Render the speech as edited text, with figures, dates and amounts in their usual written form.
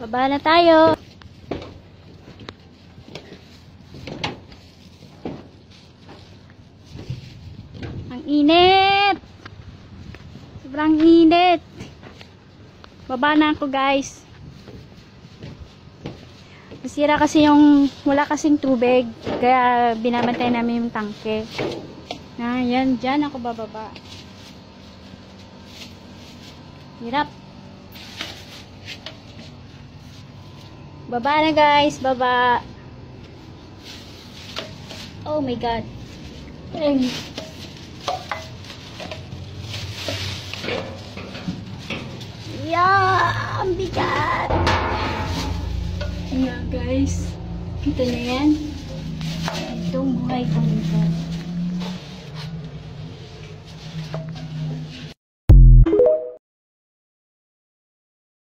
Baba na tayo. Ang init. Sobrang init. Baba na ako, guys. Nasira kasi wala kasing tubig. Kaya binabantay namin yung tangke. Yan, dyan ako bababa. Hirap. Baba na, guys. Baba. Oh my God. Ay. Yeah! Ang bigat! Ayan, guys. Kita niyo yan? Itong buhay kong bigat.